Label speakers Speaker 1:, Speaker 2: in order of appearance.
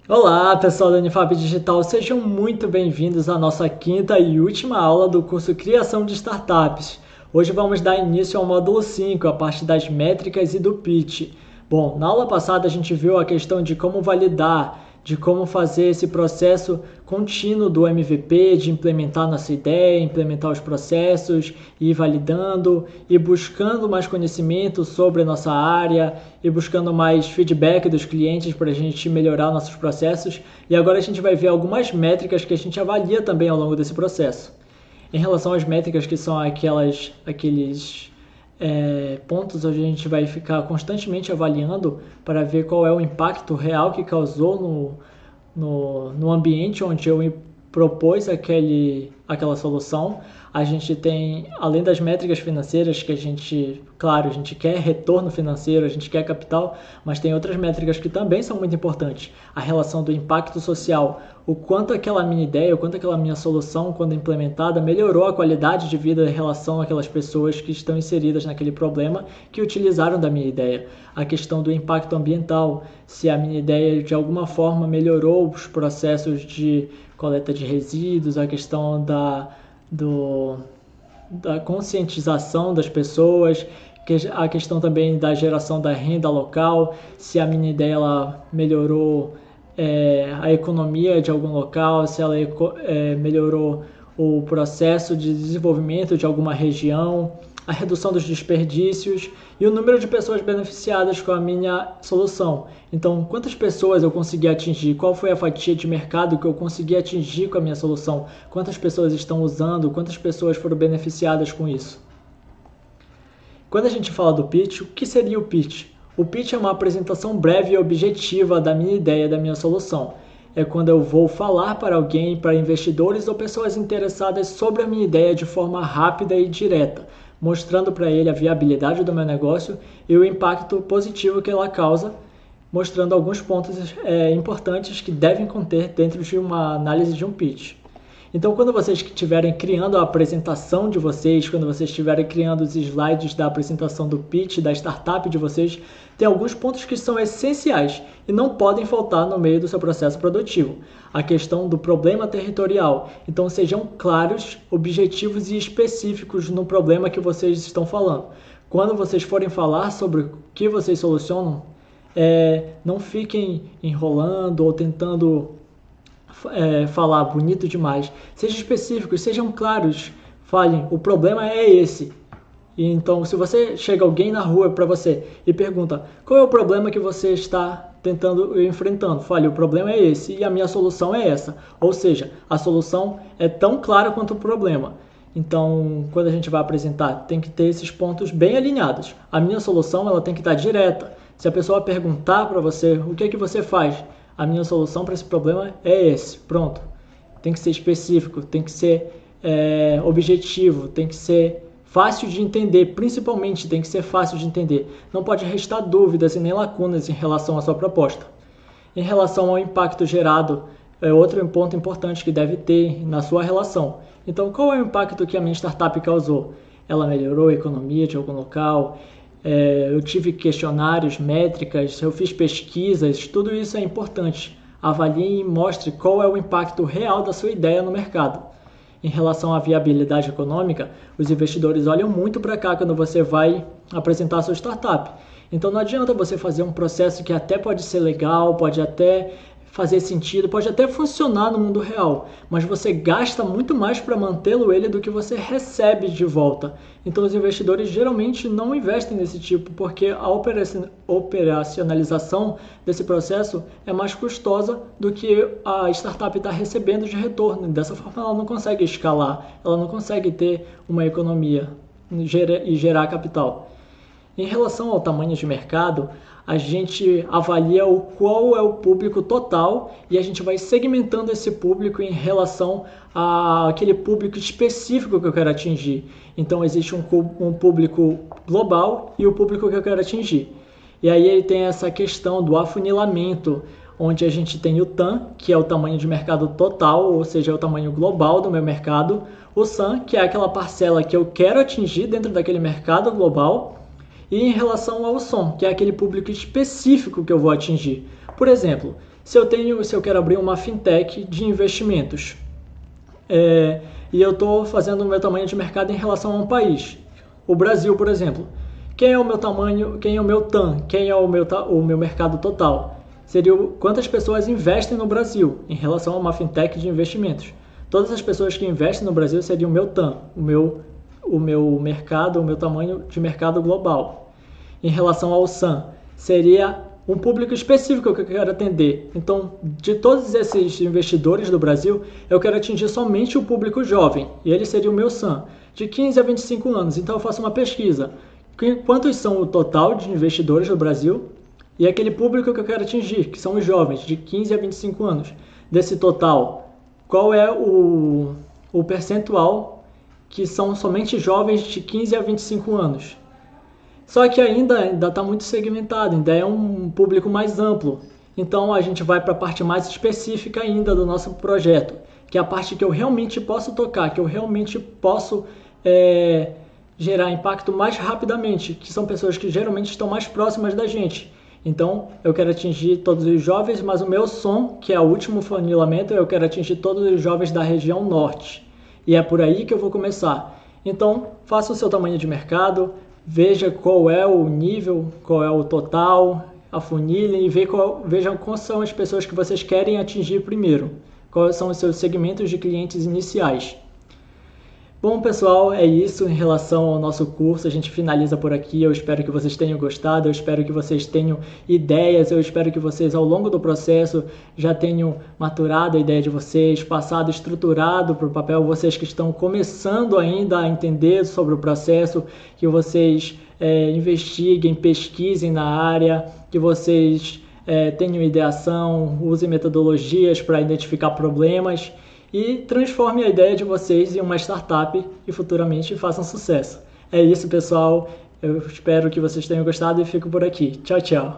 Speaker 1: Olá, pessoal da Unifap Digital, sejam muito bem-vindos à nossa quinta e última aula do curso Criação de Startups. Hoje vamos dar início ao módulo 5, a parte das métricas e do pitch. Bom, na aula passada a gente viu a questão de como validar, de como fazer esse processo contínuo do MVP, de implementar nossa ideia, implementar os processos, ir validando e buscando mais conhecimento sobre a nossa área e buscando mais feedback dos clientes para a gente melhorar nossos processos. E agora a gente vai ver algumas métricas que a gente avalia também ao longo desse processo. Em relação às métricas, que são aqueles pontos onde a gente vai ficar constantemente avaliando para ver qual é o impacto real que causou no ambiente onde eu propus aquela solução. A gente tem, além das métricas financeiras, que a gente quer retorno financeiro, a gente quer capital, mas tem outras métricas que também são muito importantes. A relação do impacto social, o quanto aquela minha ideia, o quanto aquela minha solução, quando implementada, melhorou a qualidade de vida em relação àquelas pessoas que estão inseridas naquele problema, que utilizaram da minha ideia. A questão do impacto ambiental, se a minha ideia de alguma forma melhorou os processos de coleta de resíduos, a questão da conscientização das pessoas, a questão também da geração da renda local, se a minha ideia ela melhorou a economia de algum local, se ela melhorou o processo de desenvolvimento de alguma região, a redução dos desperdícios e o número de pessoas beneficiadas com a minha solução. Então, quantas pessoas eu consegui atingir? Qual foi a fatia de mercado que eu consegui atingir com a minha solução? Quantas pessoas estão usando? Quantas pessoas foram beneficiadas com isso? Quando a gente fala do pitch, o que seria o pitch? O pitch é uma apresentação breve e objetiva da minha ideia, da minha solução. É quando eu vou falar para alguém, para investidores ou pessoas interessadas sobre a minha ideia de forma rápida e direta, mostrando para ele a viabilidade do meu negócio e o impacto positivo que ela causa, mostrando alguns pontos importantes que devem conter dentro de uma análise de um pitch. Então, quando vocês estiverem criando a apresentação de vocês, quando vocês estiverem criando os slides da apresentação do pitch, da startup de vocês, tem alguns pontos que são essenciais e não podem faltar no meio do seu processo produtivo. A questão do problema territorial. Então, sejam claros, objetivos e específicos no problema que vocês estão falando. Quando vocês forem falar sobre o que vocês solucionam, não fiquem enrolando ou tentando falar bonito demais. Sejam específicos, sejam claros. Falem, o problema é esse. E então, se você chega alguém na rua para você e pergunta qual é o problema que você está enfrentando, fale, o problema é esse e a minha solução é essa. Ou seja, a solução é tão clara quanto o problema. Então, quando a gente vai apresentar, tem que ter esses pontos bem alinhados. A minha solução ela tem que estar direta. Se a pessoa perguntar para você o que você faz, a minha solução para esse problema é esse. Pronto. Tem que ser específico, tem que ser objetivo, tem que ser fácil de entender, principalmente tem que ser fácil de entender. Não pode restar dúvidas e nem lacunas em relação à sua proposta. Em relação ao impacto gerado, é outro ponto importante que deve ter na sua relação. Então, qual é o impacto que a minha startup causou? Ela melhorou a economia de algum local? Eu tive questionários, métricas, eu fiz pesquisas, tudo isso é importante. Avalie e mostre qual é o impacto real da sua ideia no mercado. Em relação à viabilidade econômica, os investidores olham muito para cá quando você vai apresentar a sua startup. Então não adianta você fazer um processo que até pode ser legal, pode até fazer sentido, pode até funcionar no mundo real, mas você gasta muito mais para mantê-lo ele do que você recebe de volta. Então os investidores geralmente não investem nesse tipo, porque a operacionalização desse processo é mais custosa do que a startup está recebendo de retorno. Dessa forma ela não consegue escalar, ela não consegue ter uma economia e gerar capital. Em relação ao tamanho de mercado, a gente avalia qual é o público total e a gente vai segmentando esse público em relação àquele público específico que eu quero atingir. Então existe um público global e o público que eu quero atingir. E aí tem essa questão do afunilamento, onde a gente tem o TAM, que é o tamanho de mercado total, ou seja, é o tamanho global do meu mercado, o SAM, que é aquela parcela que eu quero atingir dentro daquele mercado global, e em relação ao som, que é aquele público específico que eu vou atingir. Por exemplo, se eu quero abrir uma fintech de investimentos, e eu estou fazendo o meu tamanho de mercado em relação a um país, o Brasil, por exemplo. Quem é o meu tamanho, quem é o meu TAM, quem é o meu mercado total? Seria quantas pessoas investem no Brasil em relação a uma fintech de investimentos. Todas as pessoas que investem no Brasil seriam o meu TAM, o meu mercado, o meu tamanho de mercado global. Em relação ao SAM, seria um público específico que eu quero atender. Então, de todos esses investidores do Brasil, eu quero atingir somente o público jovem, e ele seria o meu SAM, de 15 a 25 anos. Então, eu faço uma pesquisa. Quantos são o total de investidores do Brasil? E aquele público que eu quero atingir, que são os jovens, de 15 a 25 anos. Desse total, qual é o percentual que são somente jovens de 15 a 25 anos? Só que ainda está muito segmentado, ainda é um público mais amplo. Então a gente vai para a parte mais específica ainda do nosso projeto, que é a parte que eu realmente posso tocar, que eu realmente posso gerar impacto mais rapidamente, que são pessoas que geralmente estão mais próximas da gente. Então eu quero atingir todos os jovens, mas o meu som, que é o último funilamento, eu quero atingir todos os jovens da região norte. E é por aí que eu vou começar. Então faça o seu tamanho de mercado, veja qual é o nível, qual é o total, afunilem e vejam quais são as pessoas que vocês querem atingir primeiro, quais são os seus segmentos de clientes iniciais. Bom, pessoal, é isso em relação ao nosso curso. A gente finaliza por aqui. Eu espero que vocês tenham gostado, eu espero que vocês tenham ideias, eu espero que vocês, ao longo do processo, já tenham maturado a ideia de vocês, passado estruturado para o papel, vocês que estão começando ainda a entender sobre o processo, que vocês investiguem, pesquisem na área, que vocês tenham ideação, usem metodologias para identificar problemas, e transforme a ideia de vocês em uma startup e futuramente façam sucesso. É isso, pessoal. Eu espero que vocês tenham gostado e fico por aqui. Tchau, tchau.